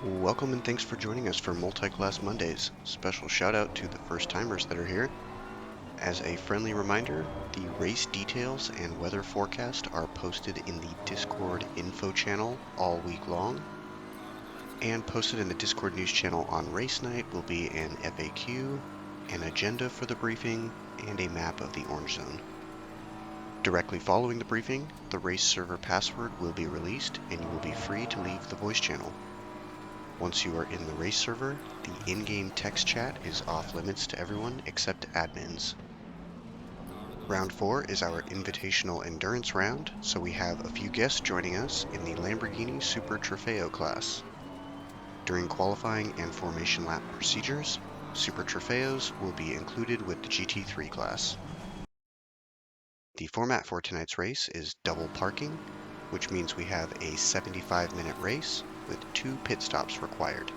Welcome and thanks for joining us for MultiClass Mondays. Special shout out to the first timers that are here. As a friendly reminder, the race details and weather forecast are posted in the Discord info channel all week long. And posted in the Discord news channel on race night will be an FAQ, an agenda for the briefing, and a map of the orange zone. Directly following the briefing, the race server password will be released and you will be free to leave the voice channel. Once you are in the race server, the in-game text chat is off limits to everyone except admins. Round 4 is our invitational endurance round, so we have a few guests joining us in the Lamborghini Super Trofeo class. During qualifying and formation lap procedures, Super Trofeos will be included with the GT3 class. The format for tonight's race is double parking, which means we have a 75-minute race with 2 pit stops required.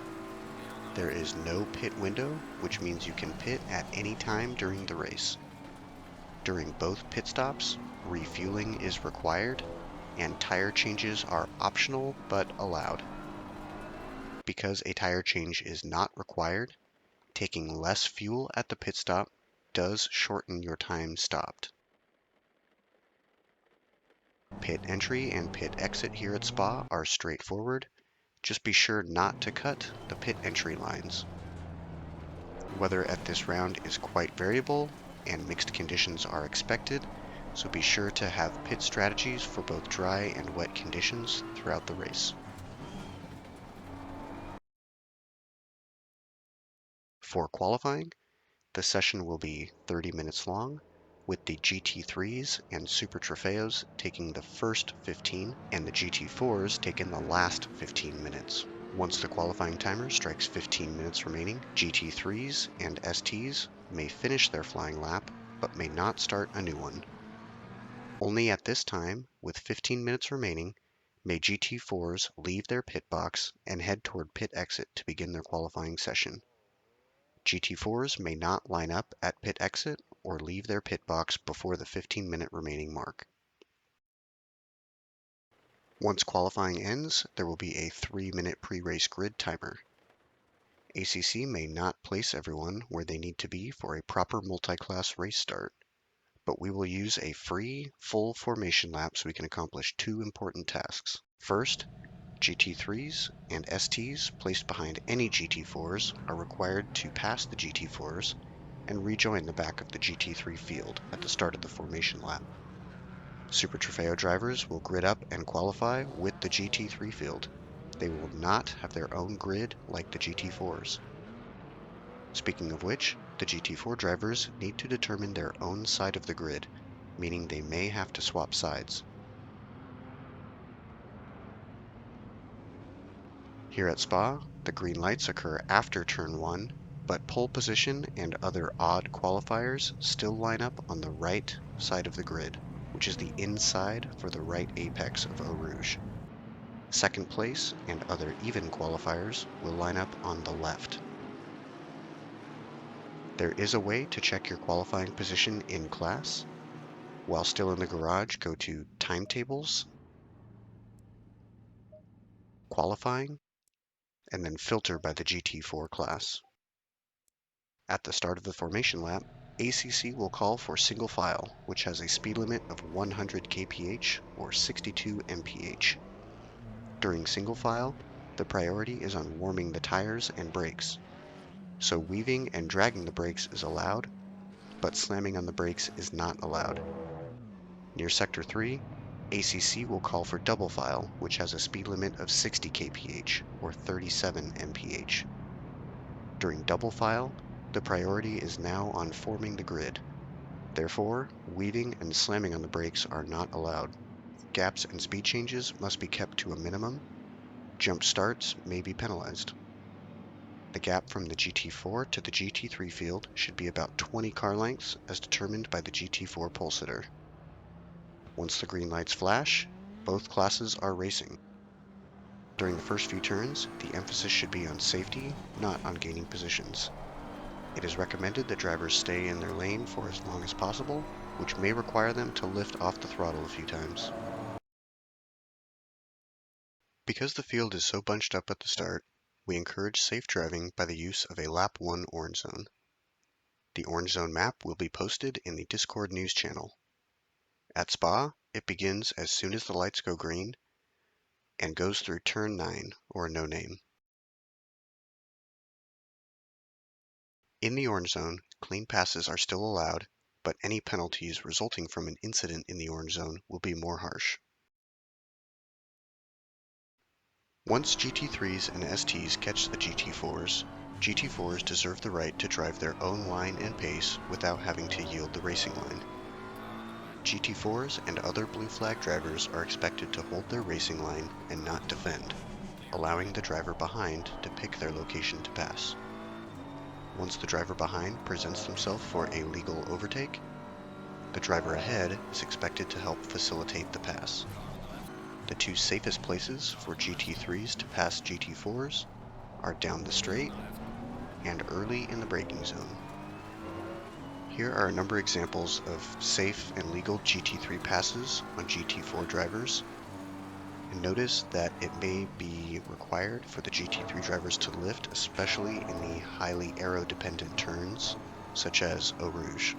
There is no pit window, which means you can pit at any time during the race. During both pit stops, refueling is required, and tire changes are optional but allowed. Because a tire change is not required, taking less fuel at the pit stop does shorten your time stopped. Pit entry and pit exit here at Spa are straightforward. Just be sure not to cut the pit entry lines. Weather at this round is quite variable, and mixed conditions are expected, so be sure to have pit strategies for both dry and wet conditions throughout the race. For qualifying, the session will be 30 minutes long, with the GT3s and Super Trofeos taking the first 15 and the GT4s taking the last 15 minutes. Once the qualifying timer strikes 15 minutes remaining, GT3s and STs may finish their flying lap, but may not start a new one. Only at this time, with 15 minutes remaining, may GT4s leave their pit box and head toward pit exit to begin their qualifying session. GT4s may not line up at pit exit or leave their pit box before the 15-minute remaining mark. Once qualifying ends, there will be a 3-minute pre-race grid timer. ACC may not place everyone where they need to be for a proper multi-class race start, but we will use a free, full formation lap so we can accomplish 2 important tasks. First, GT3s and STs placed behind any GT4s are required to pass the GT4s and rejoin the back of the GT3 field at the start of the formation lap. Super Trofeo drivers will grid up and qualify with the GT3 field. They will not have their own grid like the GT4s. Speaking of which, the GT4 drivers need to determine their own side of the grid, meaning they may have to swap sides. Here at Spa, the green lights occur after turn 1, but pole position and other odd qualifiers still line up on the right side of the grid, which is the inside for the right apex of Eau Rouge. Second place and other even qualifiers will line up on the left. There is a way to check your qualifying position in class. While still in the garage, go to Timetables, Qualifying, and then filter by the GT4 class. At the start of the formation lap, ACC will call for single file, which has a speed limit of 100 kph or 62 mph. During single file, the priority is on warming the tires and brakes. So weaving and dragging the brakes is allowed, but slamming on the brakes is not allowed. Near Sector 3, ACC will call for double file, which has a speed limit of 60 kph or 37 mph. During double file, the priority is now on forming the grid. Therefore, weaving and slamming on the brakes are not allowed. Gaps and speed changes must be kept to a minimum. Jump starts may be penalized. The gap from the GT4 to the GT3 field should be about 20 car lengths as determined by the GT4 pole sitter. Once the green lights flash, both classes are racing. During the first few turns, the emphasis should be on safety, not on gaining positions. It is recommended that drivers stay in their lane for as long as possible, which may require them to lift off the throttle a few times. Because the field is so bunched up at the start, we encourage safe driving by the use of a Lap 1 orange zone. The orange zone map will be posted in the Discord news channel. At Spa, it begins as soon as the lights go green and goes through turn 9, or no name. In the orange zone, clean passes are still allowed, but any penalties resulting from an incident in the orange zone will be more harsh. Once GT3s and STs catch the GT4s, GT4s deserve the right to drive their own line and pace without having to yield the racing line. GT4s and other blue flag drivers are expected to hold their racing line and not defend, allowing the driver behind to pick their location to pass. Once the driver behind presents themselves for a legal overtake, the driver ahead is expected to help facilitate the pass. The two safest places for GT3s to pass GT4s are down the straight and early in the braking zone. Here are a number of examples of safe and legal GT3 passes on GT4 drivers. And notice that it may be required for the GT3 drivers to lift, especially in the highly aero-dependent turns, such as Eau Rouge.